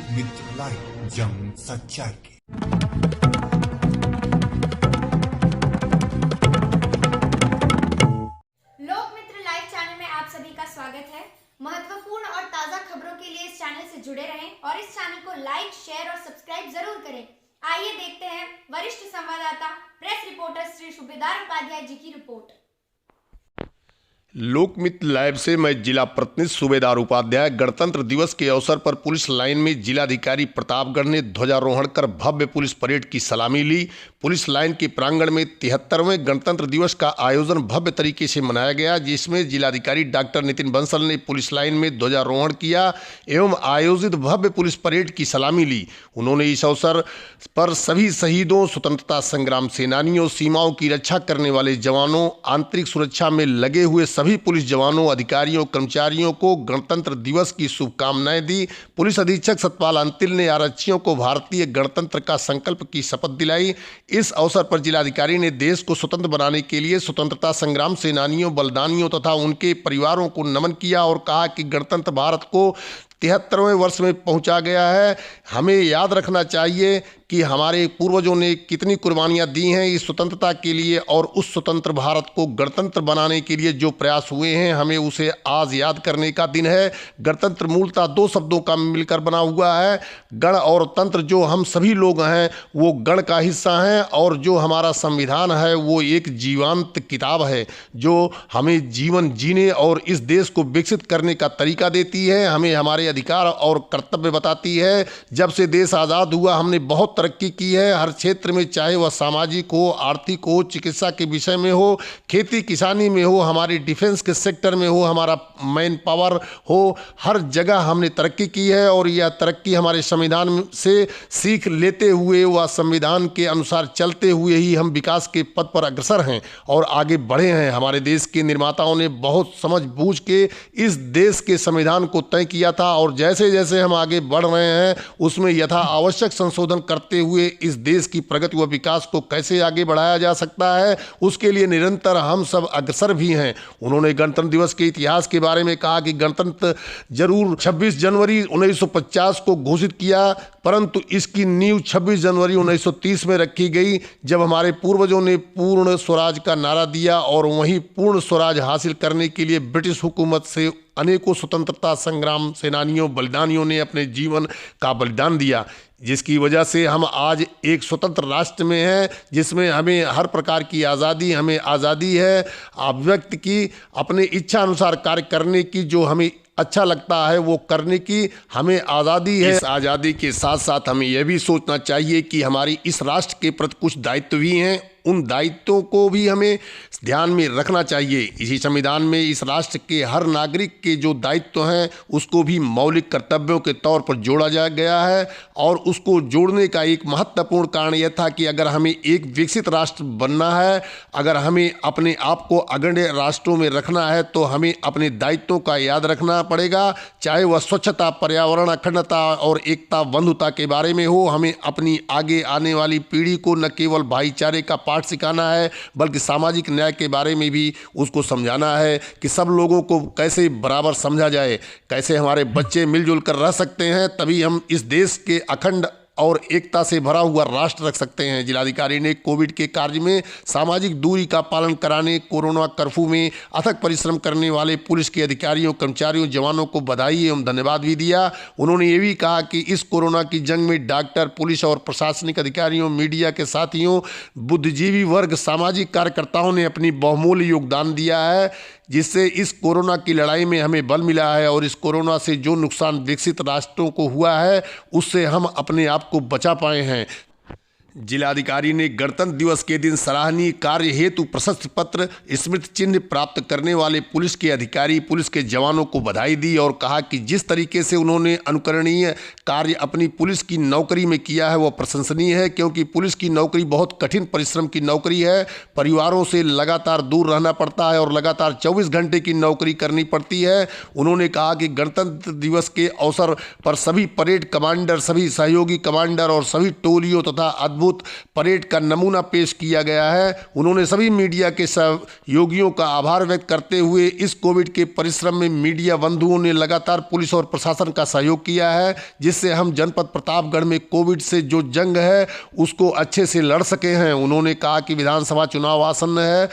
लोकमित्र live, जंग सच्चाई की। लोकमित्र लाइव चैनल में आप सभी का स्वागत है। महत्वपूर्ण और ताजा खबरों के लिए इस चैनल से जुड़े रहें और इस चैनल को लाइक, शेयर और सब्सक्राइब जरूर करें। आइए देखते हैं वरिष्ठ संवाददाता प्रेस रिपोर्टर श्री सूबेदार उपाध्याय जी की रिपोर्ट। लोकमित्र लाइव से मैं जिला प्रतिनिधि सूबेदार उपाध्याय। गणतंत्र दिवस के अवसर पर पुलिस लाइन में जिलाधिकारी प्रतापगढ़ ने ध्वजारोहण कर भव्य पुलिस परेड की सलामी ली। पुलिस लाइन के प्रांगण में 73वें गणतंत्र दिवस का आयोजन भव्य तरीके से मनाया गया, जिसमें जिलाधिकारी डॉक्टर नितिन बंसल ने पुलिस लाइन में ध्वजारोहण किया एवं आयोजित भव्य पुलिस परेड की सलामी ली। उन्होंने इस अवसर पर सभी शहीदों, स्वतंत्रता संग्राम सेनानियों, सीमाओं की रक्षा करने वाले जवानों, आंतरिक सुरक्षा में लगे हुए सभी पुलिस जवानों, अधिकारियों, कर्मचारियों को गणतंत्र दिवस की शुभकामनाएं दी। पुलिस अधीक्षक सतपाल अंतिल ने आरक्षियों को भारतीय गणतंत्र का संकल्प की शपथ दिलाई। इस अवसर पर जिलाधिकारी ने देश को स्वतंत्र बनाने के लिए स्वतंत्रता संग्राम सेनानियों, बलिदानियों तथा उनके परिवारों को नमन किया और कहा कि गणतंत्र भारत को 73वें वर्ष में पहुंचा गया है। हमें याद रखना चाहिए कि हमारे पूर्वजों ने कितनी कुर्बानियां दी हैं इस स्वतंत्रता के लिए और उस स्वतंत्र भारत को गणतंत्र बनाने के लिए जो प्रयास हुए हैं, हमें उसे आज याद करने का दिन है। गणतंत्र मूलतः दो शब्दों का मिलकर बना हुआ है। गण और तंत्र, जो हम सभी लोग हैं वो गण का हिस्सा हैं और जो हमारा संविधान है वो एक जीवंत किताब है जो हमें जीवन जीने और इस देश को विकसित करने का तरीका देती है, हमें हमारे अधिकार और कर्तव्य बताती है। जब से देश आज़ाद हुआ हमने बहुत तरक्की की है हर क्षेत्र में, चाहे वह सामाजिक हो, आर्थिक हो, चिकित्सा के विषय में हो, खेती किसानी में हो, हमारे डिफेंस के सेक्टर में हो, हमारा मैन पावर हो, हर जगह हमने तरक्की की है और यह तरक्की हमारे संविधान से सीख लेते हुए व संविधान के अनुसार चलते हुए ही हम विकास के पथ पर अग्रसर हैं और आगे बढ़े हैं। हमारे देश के निर्माताओं ने बहुत समझ बूझ के इस देश के संविधान को तय किया था और जैसे जैसे हम आगे बढ़ रहे हैं उसमें यथा आवश्यक संशोधन करते हुए इस देश की प्रगति व विकास को कैसे आगे बढ़ाया जा सकता है, उसके लिए निरंतर हम सब अग्रसर भी हैं। उन्होंने गणतंत्र दिवस के इतिहास के बारे में कहा कि गणतंत्र जरूर 26 जनवरी 1950 को घोषित किया, परंतु इसकी नींव 26 जनवरी 1930 में रखी गई, जब हमारे पूर्वजों ने पूर्ण स्वराज का नारा दिया और वहीं पूर्ण स्वराज हासिल करने के लिए ब्रिटिश हुकूमत से अनेकों स्वतंत्रता संग्राम सेनानियों, बलिदानियों ने अपने जीवन का बलिदान दिया, जिसकी वजह से हम आज एक स्वतंत्र राष्ट्र में हैं, जिसमें हमें हर प्रकार की आज़ादी, हमें आज़ादी है अभिव्यक्ति की, अपने इच्छा अनुसार कार्य करने की, जो हमें अच्छा लगता है वो करने की हमें आज़ादी है। इस आज़ादी के साथ साथ हमें यह भी सोचना चाहिए कि हमारी इस राष्ट्र के प्रति कुछ दायित्व भी हैं, उन दायित्वों को भी हमें ध्यान में रखना चाहिए। इसी संविधान में इस राष्ट्र के हर नागरिक के जो दायित्व हैं उसको भी मौलिक कर्तव्यों के तौर पर जोड़ा जा गया है और उसको जोड़ने का एक महत्वपूर्ण कारण यह था कि अगर हमें एक विकसित राष्ट्र बनना है, अगर हमें अपने आप को अग्रणी राष्ट्रों में रखना है तो हमें अपने दायित्वों का याद रखना पड़ेगा, चाहे वह स्वच्छता, पर्यावरण, अखंडता और एकता, बंधुता के बारे में हो। हमें अपनी आगे आने वाली पीढ़ी को न केवल भाईचारे का पाठ सिखाना है बल्कि सामाजिक न्याय के बारे में भी उसको समझाना है कि सब लोगों को कैसे बराबर समझा जाए, कैसे हमारे बच्चे मिलजुल कर रह सकते हैं, तभी हम इस देश के अखंड और एकता से भरा हुआ राष्ट्र रख सकते हैं। जिलाधिकारी ने कोविड के कार्य में सामाजिक दूरी का पालन कराने, कोरोना कर्फ्यू में अथक परिश्रम करने वाले पुलिस के अधिकारियों, कर्मचारियों, जवानों को बधाई एवं धन्यवाद भी दिया। उन्होंने ये भी कहा कि इस कोरोना की जंग में डॉक्टर, पुलिस और प्रशासनिक अधिकारियों, मीडिया के साथियों, बुद्धिजीवी वर्ग, सामाजिक कार्यकर्ताओं ने अपनी बहुमूल्य योगदान दिया है, जिससे इस कोरोना की लड़ाई में हमें बल मिला है और इस कोरोना से जो नुकसान विकसित राष्ट्रों को हुआ है उससे हम अपने आप को बचा पाए हैं। जिलाधिकारी ने गणतंत्र दिवस के दिन सराहनीय कार्य हेतु प्रशस्ति पत्र, स्मृति चिन्ह प्राप्त करने वाले पुलिस के अधिकारी, पुलिस के जवानों को बधाई दी और कहा कि जिस तरीके से उन्होंने अनुकरणीय कार्य अपनी पुलिस की नौकरी में किया है वह प्रशंसनीय है, क्योंकि पुलिस की नौकरी बहुत कठिन परिश्रम की नौकरी है। परिवारों से लगातार दूर रहना पड़ता है और लगातार 24 घंटे की नौकरी करनी पड़ती है। उन्होंने कहा कि गणतंत्र दिवस के अवसर पर सभी परेड कमांडर, सभी सहयोगी कमांडर और सभी टोलियों तथा अद्भुत परेड का नमूना पेश किया गया है। उन्होंने सभी मीडिया के सहयोगियों का आभार व्यक्त करते हुए इस कोविड के परिश्रम में मीडिया बंधुओं ने लगातार पुलिस और प्रशासन का सहयोग किया है, जिससे हम जनपद प्रतापगढ़ में कोविड से जो जंग है उसको अच्छे से लड़ सके हैं। उन्होंने कहा कि विधानसभा चुनाव आसन्न है,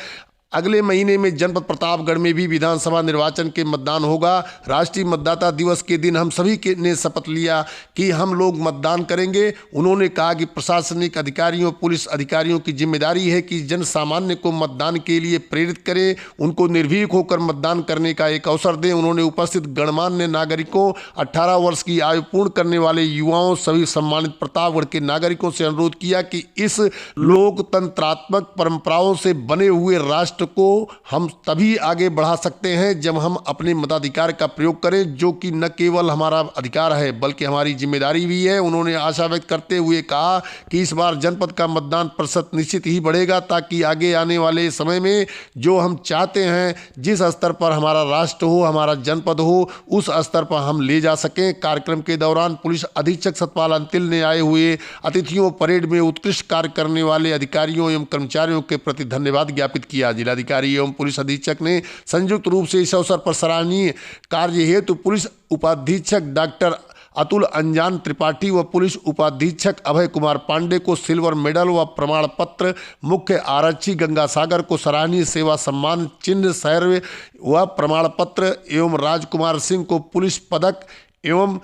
अगले महीने में जनपद प्रतापगढ़ में भी विधानसभा निर्वाचन के मतदान होगा। राष्ट्रीय मतदाता दिवस के दिन हम सभी ने शपथ लिया कि हम लोग मतदान करेंगे। उन्होंने कहा कि प्रशासनिक अधिकारियों, पुलिस अधिकारियों की जिम्मेदारी है कि जन सामान्य को मतदान के लिए प्रेरित करें, उनको निर्भीक होकर मतदान करने का एक अवसर दें। उन्होंने उपस्थित गणमान्य नागरिकों, 18 वर्ष की आयु पूर्ण करने वाले युवाओं, सभी सम्मानित प्रतापगढ़ के नागरिकों से अनुरोध किया कि इस लोकतंत्रात्मक परंपराओं से बने हुए राष्ट्र को हम तभी आगे बढ़ा सकते हैं जब हम अपने मताधिकार का प्रयोग करें, जो कि न केवल हमारा अधिकार है बल्कि हमारी जिम्मेदारी भी है। उन्होंने आशा व्यक्त करते हुए कहा कि इस बार जनपद का मतदान प्रतिशत निश्चित ही बढ़ेगा, ताकि आगे आने वाले समय में जो हम चाहते हैं, जिस स्तर पर हमारा राष्ट्र हो, हमारा जनपद हो, उस स्तर पर हम ले जा सकें। कार्यक्रम के दौरान पुलिस अधीक्षक सतपाल अंतिल ने आए हुए अतिथियों, परेड में उत्कृष्ट कार्य करने वाले अधिकारियों एवं कर्मचारियों के प्रति धन्यवाद ज्ञापित किया। जिलाधिकारी एवं पुलिस अधीक्षक ने संयुक्त रूप से इस अवसर पर सराहनीय कार्य हेतु पुलिस उपाधीक्षक डॉक्टर अतुल अंजान त्रिपाठी व पुलिस उपाधीक्षक अभय कुमार पांडे को सिल्वर मेडल व प्रमाण पत्र, मुख्य आरक्षी गंगासागर को सराहनीय सेवा सम्मान चिन्ह, शौर्य व प्रमाण पत्र एवं राजकुमार सिंह को पुलिस पदक एवं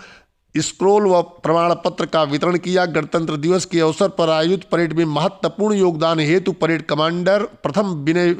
स्क्रोल व प्रमाण पत्र का वितरण किया। गणतंत्र दिवस के अवसर पर आयोजित परेड में महत्वपूर्ण योगदान हेतु परेड कमांडर प्रथम विनय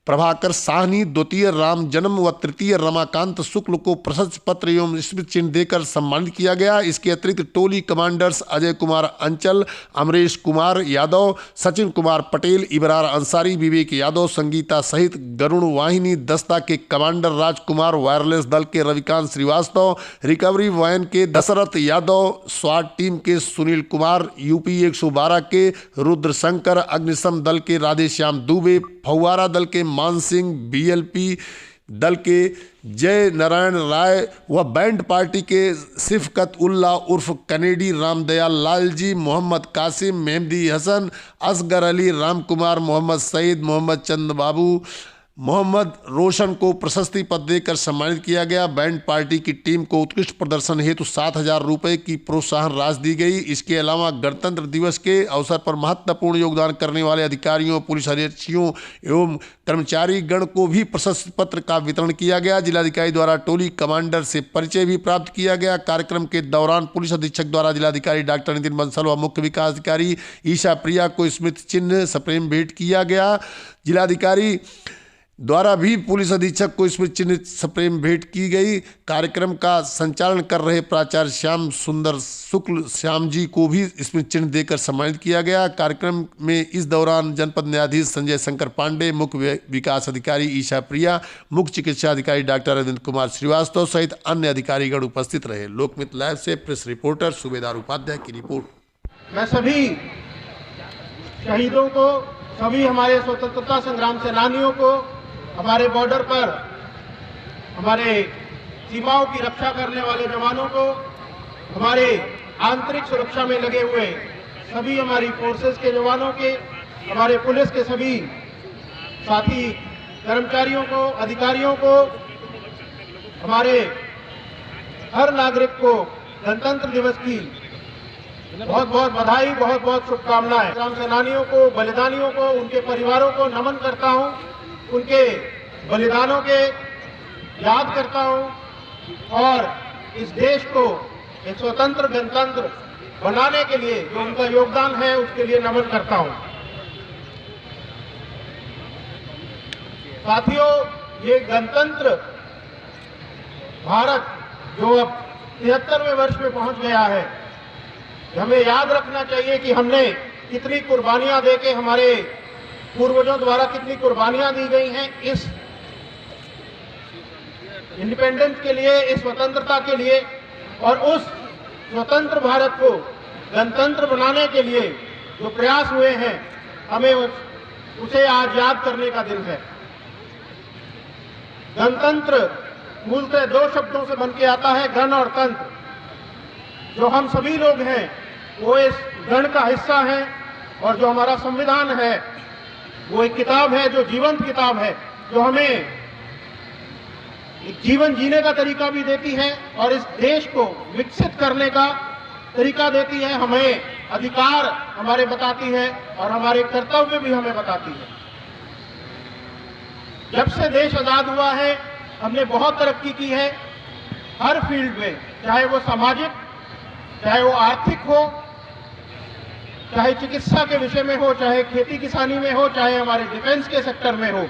प्रभाकर साहनी, द्वितीय राम जन्म व तृतीय रमाकांत शुक्ल को प्रशस्ति पत्र एवं स्मृति चिन्ह देकर सम्मानित किया गया। इसके अतिरिक्त टोली कमांडर्स अजय कुमार अंचल, अमरेश कुमार यादव, सचिन कुमार पटेल, इबरार अंसारी, विवेक यादव, संगीता सहित गरुण वाहिनी दस्ता के कमांडर राजकुमार, वायरलेस दल के रविकांत श्रीवास्तव, रिकवरी वैन के दशरथ यादव, स्वाट टीम के सुनील कुमार, यूपी 112 के रुद्र शंकर, अग्निशम दल के राधेश्याम दुबे, फव्वारा दल के मान सिंह, बीएलपी दल के जय नारायण राय व बैंड पार्टी के सिफकत उल्ला उर्फ कनेडी, रामदयाल लाल जी, मोहम्मद कासिम, मेहदी हसन, असगर अली, राम कुमार, मोहम्मद सईद, मोहम्मद चंद बाबू, मोहम्मद रोशन को प्रशस्ति पत्र देकर सम्मानित किया गया। बैंड पार्टी की टीम को उत्कृष्ट प्रदर्शन हेतु 7,000 रुपये की प्रोत्साहन राशि दी गई। इसके अलावा गणतंत्र दिवस के अवसर पर महत्वपूर्ण योगदान करने वाले अधिकारियों, पुलिस अधीक्षकों एवं कर्मचारी गण को भी प्रशस्ति पत्र का वितरण किया गया। जिलाधिकारी द्वारा टोली कमांडर से परिचय भी प्राप्त किया गया। कार्यक्रम के दौरान पुलिस अधीक्षक द्वारा जिलाधिकारी डॉक्टर नितिन बंसल व मुख्य विकास अधिकारी ईशा प्रिया को स्मृति चिन्ह सप्रेम भेंट किया गया। जिलाधिकारी द्वारा भी पुलिस अधीक्षक को स्मृति चिन्ह सप्रेम भेंट की गई। कार्यक्रम का संचालन कर रहे प्राचार्य श्याम सुंदर शुक्ल श्याम जी को भी स्मृति चिन्ह देकर सम्मानित किया गया। कार्यक्रम में इस दौरान जनपद न्यायाधीश संजय शंकर पांडे, मुख्य विकास अधिकारी ईशा प्रिया, मुख्य चिकित्सा अधिकारी डॉक्टर अरविंद कुमार श्रीवास्तव सहित अन्य अधिकारीगण उपस्थित रहे। लोकमित्र लाइव से प्रेस रिपोर्टर सूबेदार उपाध्याय की रिपोर्ट। मैं सभी शहीदों को, सभी हमारे स्वतंत्रता संग्राम सेनानियों को, हमारे बॉर्डर पर हमारे सीमाओं की रक्षा करने वाले जवानों को, हमारे आंतरिक सुरक्षा में लगे हुए सभी हमारी फोर्सेस के जवानों के, हमारे पुलिस के सभी साथी कर्मचारियों को, अधिकारियों को, हमारे हर नागरिक को गणतंत्र दिवस की बहुत बहुत बधाई, बहुत बहुत शुभकामनाएं। संग्राम सेनानियों को, बलिदानियों को, उनके परिवारों को नमन करता हूं, उनके बलिदानों के याद करता हूं और इस देश को एक स्वतंत्र गणतंत्र बनाने के लिए जो उनका योगदान है उसके लिए नमन करता हूं। साथियों, ये गणतंत्र भारत जो अब 73वें वर्ष में पहुंच गया है, हमें याद रखना चाहिए कि हमने कितनी कुर्बानियां देके, हमारे पूर्वजों द्वारा कितनी कुर्बानियां दी गई हैं इस इंडिपेंडेंस के लिए, इस स्वतंत्रता के लिए, और उस स्वतंत्र भारत को गणतंत्र बनाने के लिए जो प्रयास हुए हैं, हमें उसे आज याद करने का दिन है। गणतंत्र मूलतः 2 शब्दों से बन के आता है, गण और तंत्र। जो हम सभी लोग हैं वो इस गण का हिस्सा हैं और जो हमारा संविधान है वो एक किताब है, जो जीवंत किताब है, जो हमें एक जीवन जीने का तरीका भी देती है और इस देश को विकसित करने का तरीका देती है। हमें अधिकार हमारे बताती है और हमारे कर्तव्य भी हमें बताती है। जब से देश आजाद हुआ है हमने बहुत तरक्की की है हर फील्ड में, चाहे वो सामाजिक, चाहे वो आर्थिक हो, चाहे चिकित्सा के विषय में हो, चाहे खेती किसानी में हो, चाहे हमारे डिफेंस के सेक्टर में हो,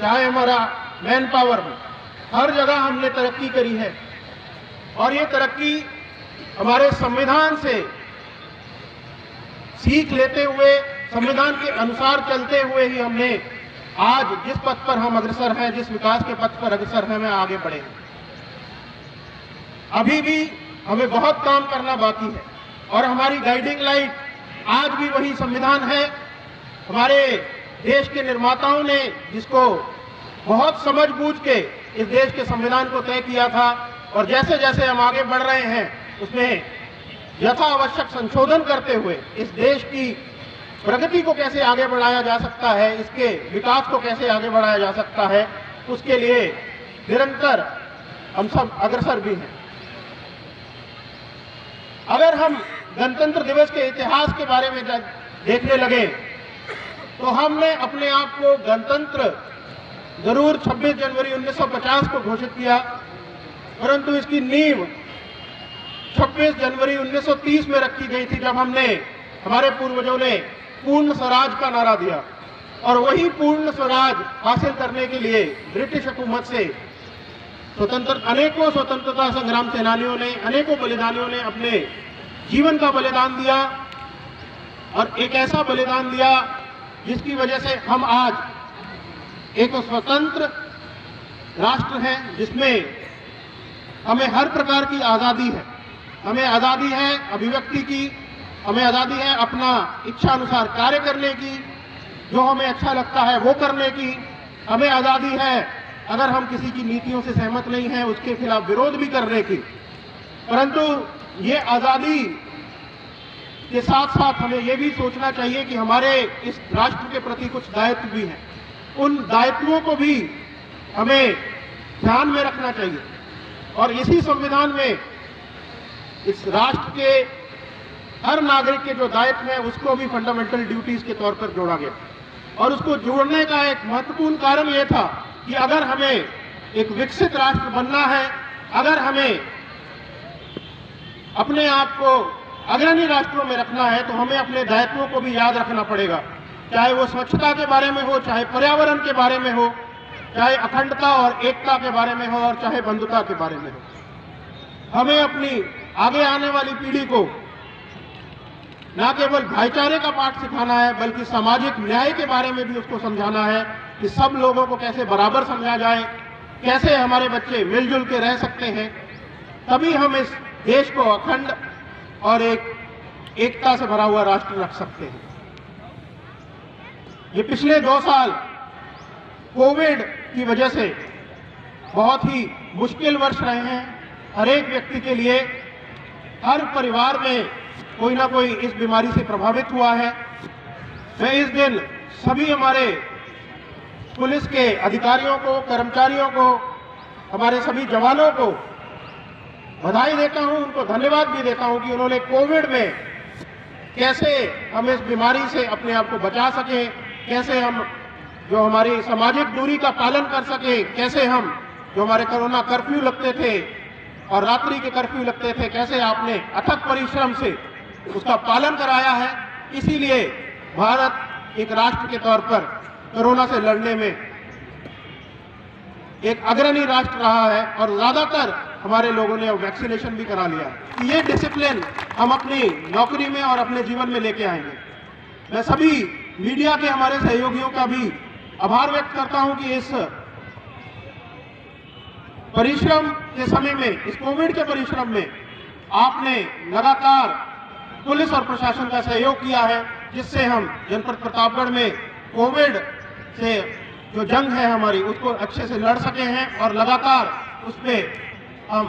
चाहे हमारा मैन पावर हो, हर जगह हमने तरक्की करी है। और ये तरक्की हमारे संविधान से सीख लेते हुए, संविधान के अनुसार चलते हुए ही हमने आज जिस पथ पर हम अग्रसर हैं, जिस विकास के पथ पर अग्रसर हैं, में आगे बढ़े हैं। अभी भी हमें बहुत काम करना बाकी है और हमारी गाइडिंग लाइट आज भी वही संविधान है। हमारे देश के निर्माताओं ने जिसको बहुत समझ बूझ के इस देश के संविधान को तय किया था और जैसे जैसे हम आगे बढ़ रहे हैं उसमें यथा आवश्यक संशोधन करते हुए इस देश की प्रगति को कैसे आगे बढ़ाया जा सकता है, इसके विकास को कैसे आगे बढ़ाया जा सकता है, उसके लिए निरंतर हम सब अग्रसर भी हैं। अगर हम गणतंत्र दिवस के इतिहास के बारे में देखने लगे तो हमने अपने आप को गणतंत्र जरूर 26 जनवरी 1950 को घोषित किया, परंतु इसकी नींव 26 जनवरी 1930 में रखी गई थी, जब हमने, हमारे पूर्वजों ने पूर्ण स्वराज का नारा दिया। और वही पूर्ण स्वराज हासिल करने के लिए ब्रिटिश हुकूमत से अनेकों स्वतंत्रता संग्राम सेनानियों ने, अनेकों बलिदानियों ने अपने जीवन का बलिदान दिया और एक ऐसा बलिदान दिया जिसकी वजह से हम आज एक स्वतंत्र राष्ट्र हैं, जिसमें हमें हर प्रकार की आज़ादी है। हमें आज़ादी है अभिव्यक्ति की, हमें आज़ादी है अपना इच्छा अनुसार कार्य करने की, जो हमें अच्छा लगता है वो करने की। हमें आज़ादी है अगर हम किसी की नीतियों से सहमत नहीं हैं उसके खिलाफ विरोध भी करने की। परंतु ये आज़ादी के साथ साथ हमें ये भी सोचना चाहिए कि हमारे इस राष्ट्र के प्रति कुछ दायित्व भी हैं। उन दायित्वों को भी हमें ध्यान में रखना चाहिए और इसी संविधान में इस राष्ट्र के हर नागरिक के जो दायित्व है उसको भी फंडामेंटल ड्यूटीज के तौर पर जोड़ा गया। और उसको जोड़ने का एक महत्वपूर्ण कारण यह था कि अगर हमें एक विकसित राष्ट्र बनना है, अगर हमें अपने आप को अग्रणी राष्ट्रों में रखना है, तो हमें अपने दायित्वों को भी याद रखना पड़ेगा, चाहे वो स्वच्छता के बारे में हो, चाहे पर्यावरण के बारे में हो, चाहे अखंडता और एकता के बारे में हो और चाहे बंधुता के बारे में हो। हमें अपनी आगे आने वाली पीढ़ी को न केवल भाईचारे का पाठ सिखाना है बल्कि सामाजिक न्याय के बारे में भी उसको समझाना है कि सब लोगों को कैसे बराबर समझा जाए, कैसे हमारे बच्चे मिलजुल के रह सकते हैं। तभी हम इस देश को अखंड और एकता से भरा हुआ राष्ट्र रख सकते हैं। ये पिछले 2 साल कोविड की वजह से बहुत ही मुश्किल वर्ष रहे हैं हर एक व्यक्ति के लिए। हर परिवार में कोई ना कोई इस बीमारी से प्रभावित हुआ है। मैं इस दिन सभी हमारे पुलिस के अधिकारियों को, कर्मचारियों को, हमारे सभी जवानों को बधाई देता हूं, उनको धन्यवाद भी देता हूं कि उन्होंने कोविड में कैसे हम इस बीमारी से अपने आप को बचा सके, कैसे हम जो हमारी सामाजिक दूरी का पालन कर सके, कैसे हम जो हमारे कोरोना कर्फ्यू लगते थे और रात्रि के कर्फ्यू लगते थे, कैसे आपने अथक परिश्रम से उसका पालन कराया है। इसीलिए भारत एक राष्ट्र के तौर पर कोरोना से लड़ने में एक अग्रणी राष्ट्र रहा है और ज्यादातर हमारे लोगों ने वैक्सीनेशन भी करा लिया। ये डिसिप्लिन हम अपनी नौकरी में और अपने जीवन में लेके आएंगे। मैं सभी मीडिया के हमारे सहयोगियों का भी आभार व्यक्त करता हूं कि इस परिश्रम के समय में, इस कोविड के परिश्रम में आपने लगातार पुलिस और प्रशासन का सहयोग किया है, जिससे हम जनपद प्रतापगढ़ में कोविड से जो जंग है हमारी उसको अच्छे से लड़ सके हैं और लगातार उस पर हम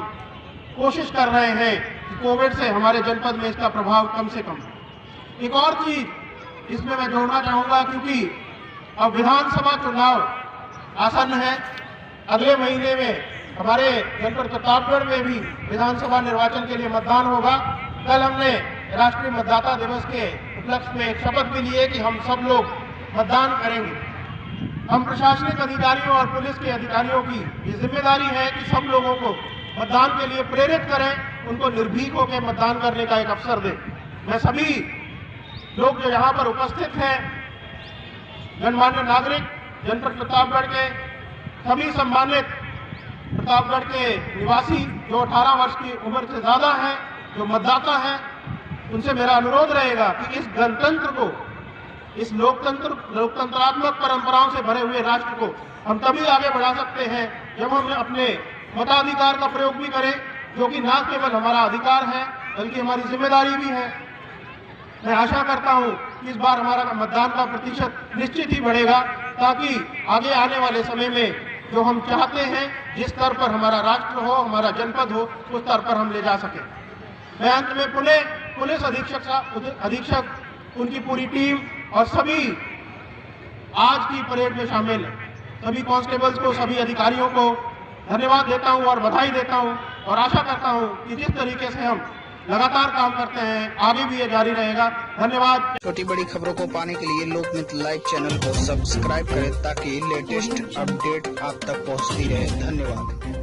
कोशिश कर रहे हैं कि कोविड से हमारे जनपद में इसका प्रभाव कम से कम हो। एक और चीज इसमें मैं जोड़ना चाहूंगा, क्योंकि अब विधानसभा चुनाव आसन्न है। अगले महीने में हमारे जनपद प्रतापगढ़ में भी विधानसभा निर्वाचन के लिए मतदान होगा। कल हमने राष्ट्रीय मतदाता दिवस के उपलक्ष्य में एक शपथ भी लिए कि हम सब लोग मतदान करेंगे। हम प्रशासनिक अधिकारियों और पुलिस के अधिकारियों की ये जिम्मेदारी है कि सब लोगों को मतदान के लिए प्रेरित करें, उनको निर्भीक होकर मतदान करने का एक अवसर दें। मैं सभी लोग जो यहाँ पर उपस्थित हैं, गणमान्य नागरिक, जनपद प्रतापगढ़ के सभी सम्मानित प्रतापगढ़ के निवासी जो 18 वर्ष की उम्र से ज्यादा हैं, जो मतदाता हैं, उनसे मेरा अनुरोध रहेगा कि इस गणतंत्र को, इस लोकतंत्रात्मक परंपराओं से भरे हुए राष्ट्र को हम तभी आगे बढ़ा सकते हैं जब हम अपने मताधिकार का प्रयोग भी करें, जो कि न केवल हमारा अधिकार है बल्कि हमारी जिम्मेदारी भी है। मैं आशा करता हूं कि इस बार हमारा मतदान का प्रतिशत निश्चित ही बढ़ेगा, ताकि आगे आने वाले समय में जो हम चाहते हैं, जिस स्तर पर हमारा राष्ट्र हो, हमारा जनपद हो, उस स्तर पर हम ले जा सकें। मैं अंत में पुलिस अधीक्षक, उनकी पूरी टीम और सभी आज की परेड में शामिल सभी कांस्टेबल्स को, सभी अधिकारियों को धन्यवाद देता हूं और बधाई देता हूं, और आशा करता हूं कि जिस तरीके से हम लगातार काम करते हैं आगे भी ये जारी रहेगा। धन्यवाद। छोटी बड़ी खबरों को पाने के लिए लोकमित्र लाइव चैनल को सब्सक्राइब करें ताकि लेटेस्ट अपडेट आप तक पहुंचती रहे। धन्यवाद।